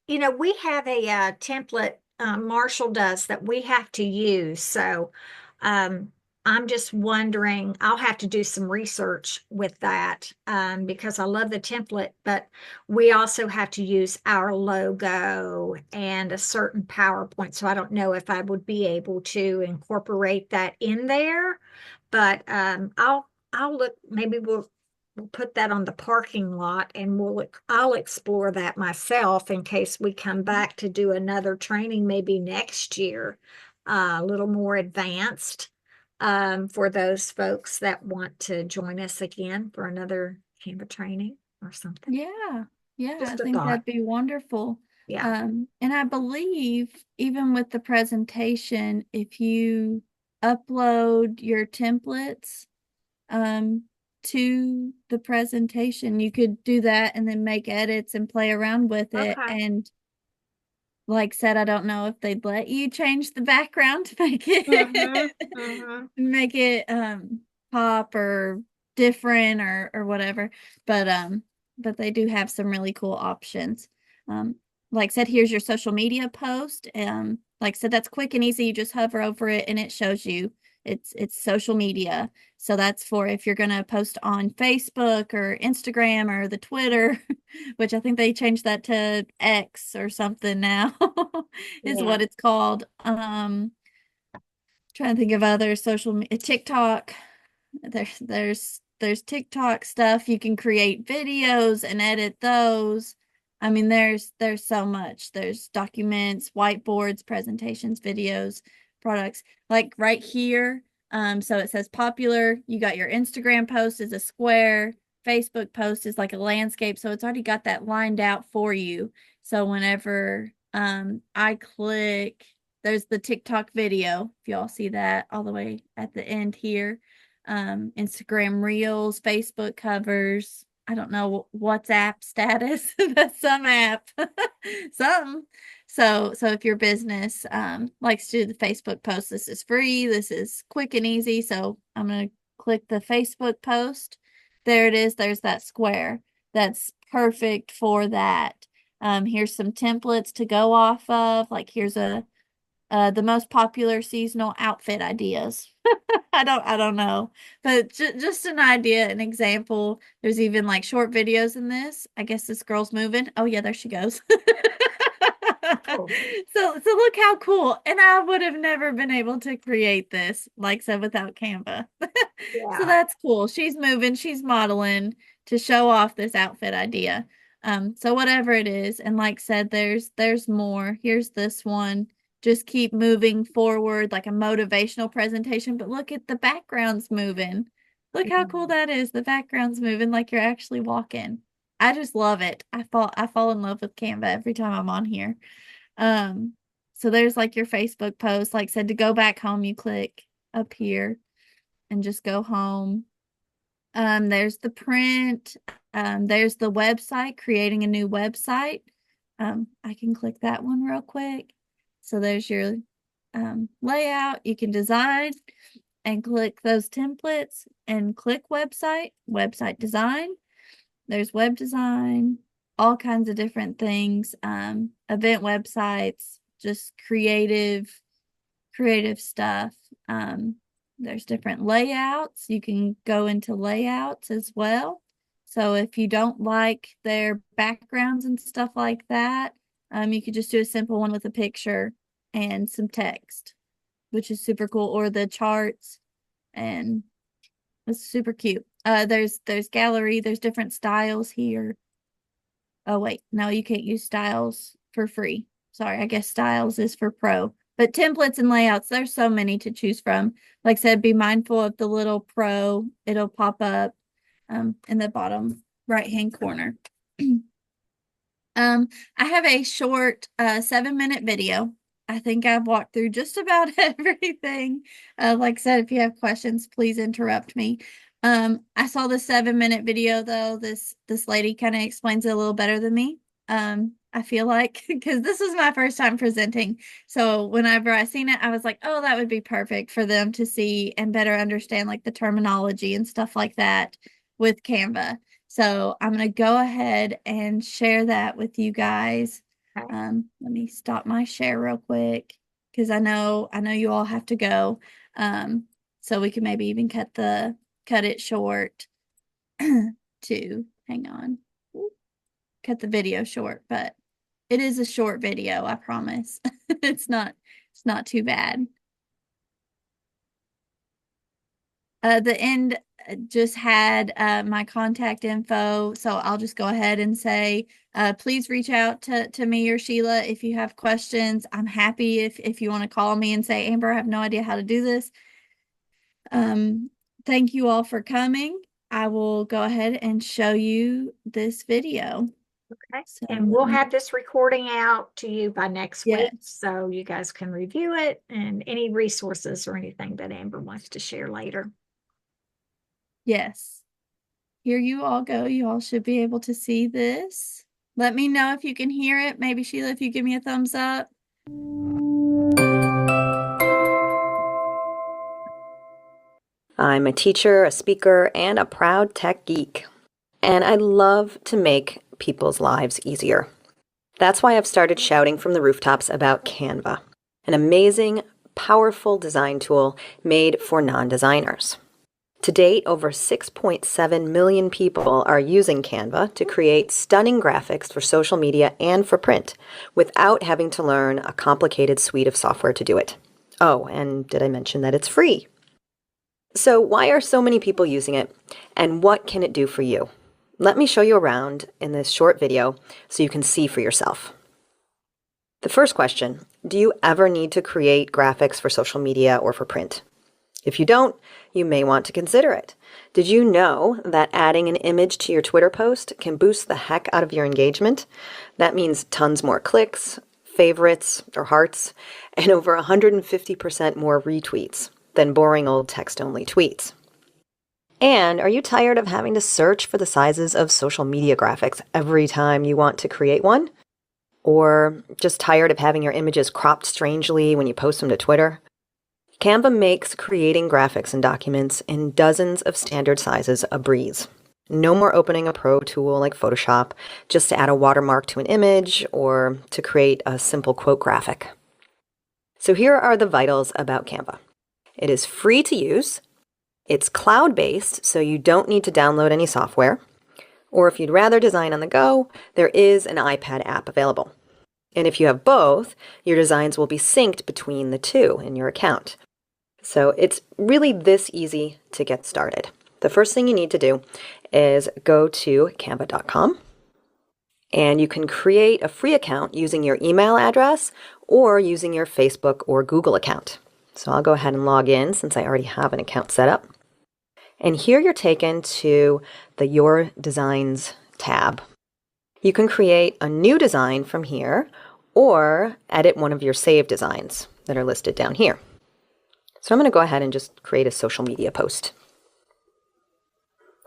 We have a template Marshall does that we have to use. So um, I'm just wondering, I'll have to do some research with that because I love the template, but we also have to use our logo and a certain PowerPoint. So I don't know if I would be able to incorporate that in there, but I'll look, maybe we'll put that on the parking lot and I'll explore that myself in case we come back to do another training maybe next year, a little more advanced for those folks that want to join us again for another Canva training or something. Yeah, yeah, I Just a think thought. that'd be wonderful. Yeah. And I believe even with the presentation, if you upload your templates um, to the presentation, you could do that and then make edits and play around with it. Okay. And like said, I don't know if they'd let you change the background to make Mm-hmm. it Mm-hmm. make it pop or different or whatever. But they do have some really cool options. Um like I said, here's your social media post. Like I said, that's quick and easy. You just hover over it and it shows you it's social media. So that's for if you're gonna post on Facebook or Instagram or the Twitter, which I think they changed that to X or something now, is Yeah. what it's called. Trying to think of other TikTok. There's TikTok stuff. You can create videos and edit those. I mean, there's so much. There's documents, whiteboards, presentations, videos, products. Like right here, so it says popular. You got your Instagram post is a square, Facebook post is like a landscape. So it's already got that lined out for you. So whenever I click, there's the TikTok video, if y'all see that all the way at the end here. Instagram Reels, Facebook covers. I don't know WhatsApp status. That's some app, some. So if your business likes to do the Facebook post, this is free. This is quick and easy. So I'm gonna click the Facebook post. There it is. There's that square. That's perfect for that. Here's some templates to go off of. Like here's the most popular seasonal outfit ideas. I don't know, but just an idea, an example. There's even like short videos in this. I guess this girl's moving. Oh yeah, there she goes. Cool. So look how cool. And I would have never been able to create this, like I said, without Canva. So Yeah. that's cool. She's moving, she's modeling to show off this outfit idea. So whatever it is, and like I said, there's more. Here's this one. Just keep moving forward, like a motivational presentation. But look at the background's moving. Look how cool that is. The background's moving like you're actually walking. I just love it. I fall in love with Canva every time I'm on here. Um, so there's like your Facebook post. Like I said, to go back home, you click up here and just go home. There's the print. There's the website, creating a new website. I can click that one real quick. So there's your layout. You can design and click those templates and click website design. There's web design, all kinds of different things, event websites, just creative stuff. There's different layouts. You can go into layouts as well. So if you don't like their backgrounds and stuff like that, you could just do a simple one with a picture and some text, which is super cool, or the charts, and it's super cute. There's gallery, there's different styles here. Oh wait, no, you can't use styles for free. Sorry, I guess styles is for pro. But templates and layouts, there's so many to choose from. Like I said, be mindful of the little pro. It'll pop up in the bottom right-hand corner. I have a short 7-minute video. I think I've walked through just about everything. Like I said, if you have questions, please interrupt me. I saw the 7-minute video though. This lady kind of explains it a little better than me. I feel like because this was my first time presenting. So whenever I seen it, I was like, oh, that would be perfect for them to see and better understand like the terminology and stuff like that with Canva. So I'm going to go ahead and share that with you guys. Okay. Let me stop my share real quick because I know you all have to go. So we can maybe even cut it short to hang on. Cut the video short, but it is a short video, I promise. It's not too bad. The end just had my contact info, so I'll just go ahead and say, please reach out to me or Sheila if you have questions. I'm happy if you want to call me and say, Amber, I have no idea how to do this. Thank you all for coming. I will go ahead and show you this video. Okay. So And we'll have this recording out to you by next week, yes, so you guys can review it and any resources or anything that Amber wants to share later. yes. Here you all go. You all should be able to see this. Let me know if you can hear it. Maybe Sheila, if you give me a thumbs up. I'm a teacher, a speaker, and a proud tech geek. And I love to make people's lives easier. That's why I've started shouting from the rooftops about Canva, an amazing, powerful design tool made for non-designers. To date, over 6.7 million people are using Canva to create stunning graphics for social media and for print without having to learn a complicated suite of software to do it. Oh, and did I mention that it's free? So why are so many people using it, and what can it do for you? Let me show you around in this short video so you can see for yourself. The first question, do you ever need to create graphics for social media or for print? If you don't, you may want to consider it. Did you know that adding an image to your Twitter post can boost the heck out of your engagement? That means tons more clicks, favorites, or hearts, and over 150% more retweets than boring old text-only tweets. And are you tired of having to search for the sizes of social media graphics every time you want to create one? Or just tired of having your images cropped strangely when you post them to Twitter? Canva makes creating graphics and documents in dozens of standard sizes a breeze. No more opening a pro tool like Photoshop just to add a watermark to an image or to create a simple quote graphic. So here are the vitals about Canva. It is free to use. It's cloud-based, so you don't need to download any software. Or if you'd rather design on the go, there is an iPad app available. And if you have both, your designs will be synced between the two in your account. So it's really this easy to get started. The first thing you need to do is go to canva.com, and you can create a free account using your email address or using your Facebook or Google account. So I'll go ahead and log in since I already have an account set up. And here you're taken to the Your Designs tab. You can create a new design from here or edit one of your saved designs that are listed down here. So I'm going to go ahead and just create a social media post.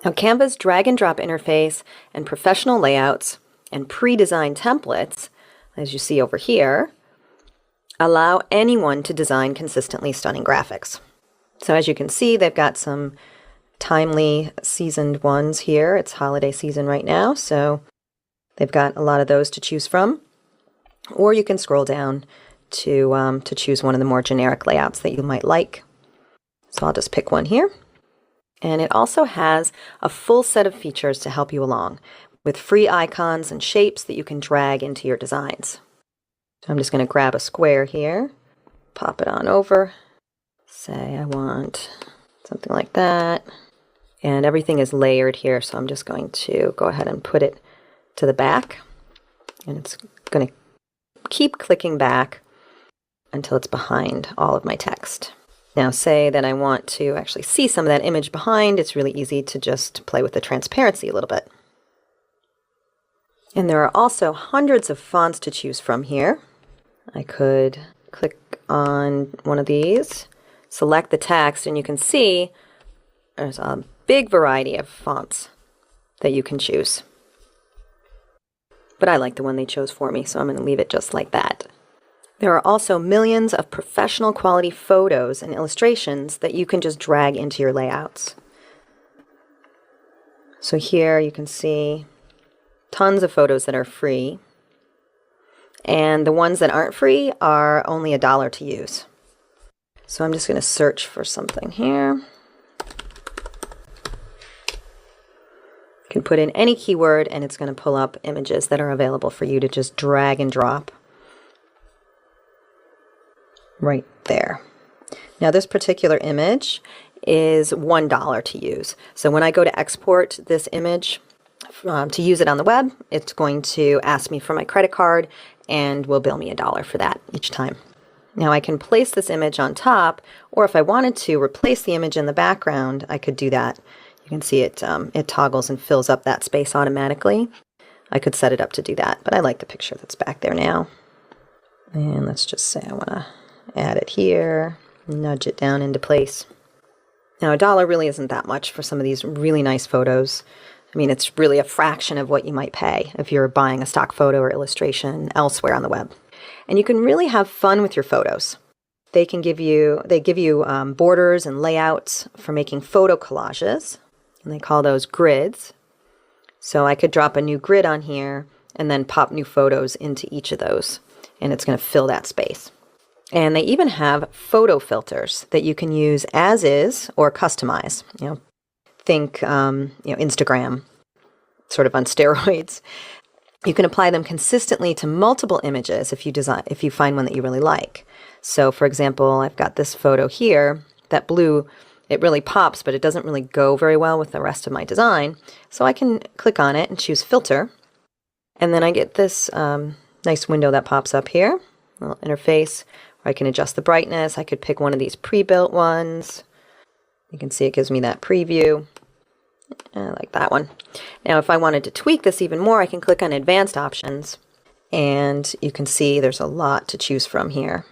Now Canva's drag and drop interface and professional layouts and pre-designed templates, as you see over here, allow anyone to design consistently stunning graphics. So as you can see, they've got some timely seasoned ones here. It's holiday season right now, so they've got a lot of those to choose from. Or you can scroll down to choose one of the more generic layouts that you might like. So I'll just pick one here. And it also has a full set of features to help you along, with free icons and shapes that you can drag into your designs. So I'm just going to grab a square here, pop it on over, say I want something like that. And everything is layered here, so I'm just going to go ahead and put it to the back. And it's going to keep clicking back until it's behind all of my text. Now say that I want to actually see some of that image behind. It's really easy to just play with the transparency a little bit. And there are also hundreds of fonts to choose from here. I could click on one of these, select the text, and you can see there's a big variety of fonts that you can choose. But I like the one they chose for me, so I'm going to leave it just like that. There are also millions of professional quality photos and illustrations that you can just drag into your layouts. So here you can see tons of photos that are free. And the ones that aren't free are only $1 to use. So I'm just going to search for something here. You can put in any keyword and it's going to pull up images that are available for you to just drag and drop right there. Now this particular image is $1 to use. So when I go to export this image to use it on the web, it's going to ask me for my credit card and will bill me $1 for that each time. Now I can place this image on top, or if I wanted to replace the image in the background, I could do that. You can see it, it toggles and fills up that space automatically. I could set it up to do that, but I like the picture that's back there now. And let's just say I want to add it here, nudge it down into place. Now $1 really isn't that much for some of these really nice photos. I mean, it's really a fraction of what you might pay if you're buying a stock photo or illustration elsewhere on the web. And you can really have fun with your photos. They give you borders and layouts for making photo collages, and they call those grids. So I could drop a new grid on here and then pop new photos into each of those, and it's going to fill that space. And they even have photo filters that you can use as is or customize. Think Instagram, sort of on steroids. You can apply them consistently to multiple images if you find one that you really like. So for example, I've got this photo here. That blue, it really pops, but it doesn't really go very well with the rest of my design. So I can click on it and choose filter. And then I get this nice window that pops up here, a little interface where I can adjust the brightness. I could pick one of these pre-built ones. You can see it gives me that preview. I like that one. Now, if I wanted to tweak this even more, I can click on Advanced Options, and you can see there's a lot to choose from here.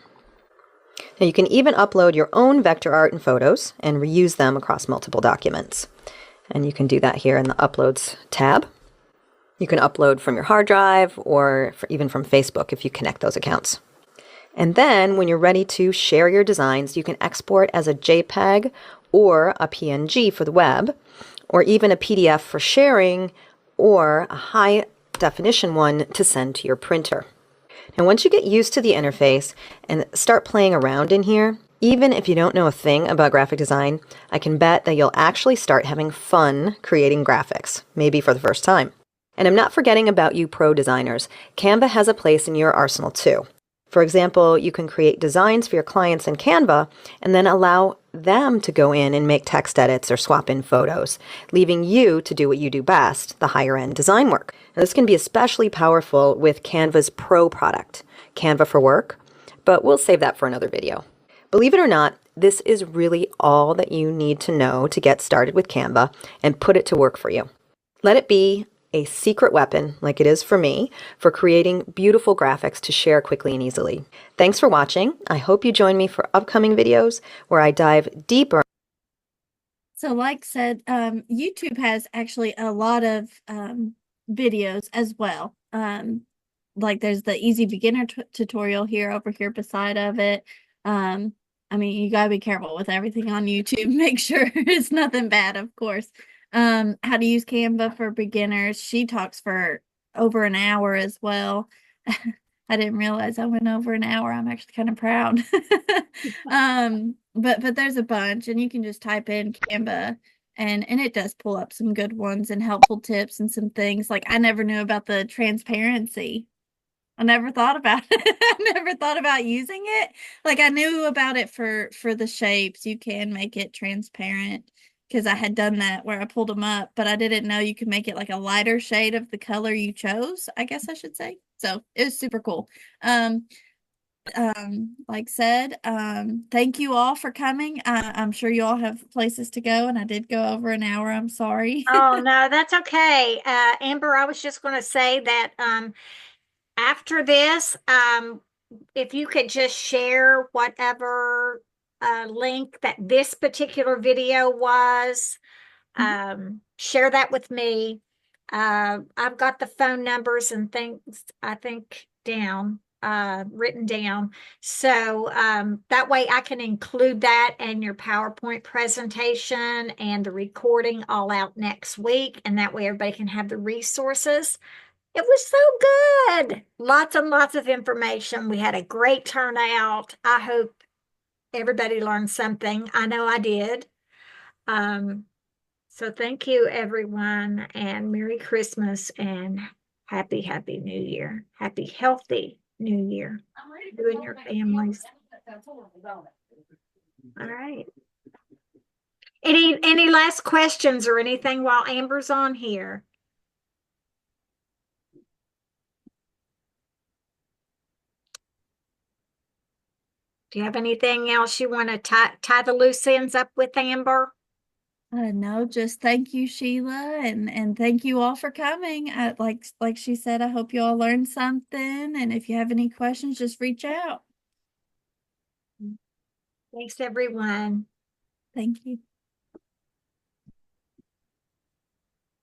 Now, you can even upload your own vector art and photos and reuse them across multiple documents. And you can do that here in the Uploads tab. You can upload from your hard drive or even from Facebook if you connect those accounts. And then when you're ready to share your designs, you can export as a JPEG or a PNG for the web, or even a PDF for sharing, or a high definition one to send to your printer. And once you get used to the interface and start playing around in here, even if you don't know a thing about graphic design, I can bet that you'll actually start having fun creating graphics, maybe for the first time. And I'm not forgetting about you pro designers. Canva has a place in your arsenal too. For example, you can create designs for your clients in Canva and then allow them to go in and make text edits or swap in photos, leaving you to do what you do best, the higher end design work. Now, this can be especially powerful with Canva's Pro product, Canva for Work, but we'll save that for another video. Believe it or not, this is really all that you need to know to get started with Canva and put it to work for you. Let it be a secret weapon, like it is for me, for creating beautiful graphics to share quickly and easily. Thanks for watching. I hope you join me for upcoming videos where I dive deeper. So like said, YouTube has actually a lot of videos as well. Like there's the easy beginner tutorial over here beside of it. I mean, you gotta be careful with everything on YouTube. Make sure it's nothing bad, of course. How to use Canva for beginners. She talks for over an hour as well. I didn't realize I went over an hour. I'm actually kind of proud. But there's a bunch, and you can just type in Canva and it does pull up some good ones and helpful tips and some things. Like I never knew about the transparency. I never thought about it. I never thought about using it. Like I knew about it for the shapes. You can make it transparent because I had done that where I pulled them up, but I didn't know you could make it like a lighter shade of the color you chose, I guess I should say. So it was super cool. Like said, thank you all for coming. I'm sure you all have places to go, and I did go over an hour. I'm sorry. Oh, no, that's okay. Amber, I was just going to say that after this, if you could just share whatever link that this particular video was, share that with me. I've got the phone numbers and things, I think, written down. So that way I can include that in your PowerPoint presentation and the recording all out next week. And that way everybody can have the resources. It was so good. Lots and lots of information. We had a great turnout. I hope everybody learned something. I know I did. So thank you, everyone, and Merry Christmas and happy New Year. Happy, healthy New Year. You and your families. All right. Any last questions or anything while Amber's on here? Do you have anything else you want to tie the loose ends up with, Amber? No, just thank you, Sheila, and thank you all for coming. Like she said, I hope you all learned something, and if you have any questions, just reach out. Thanks, everyone. Thank you.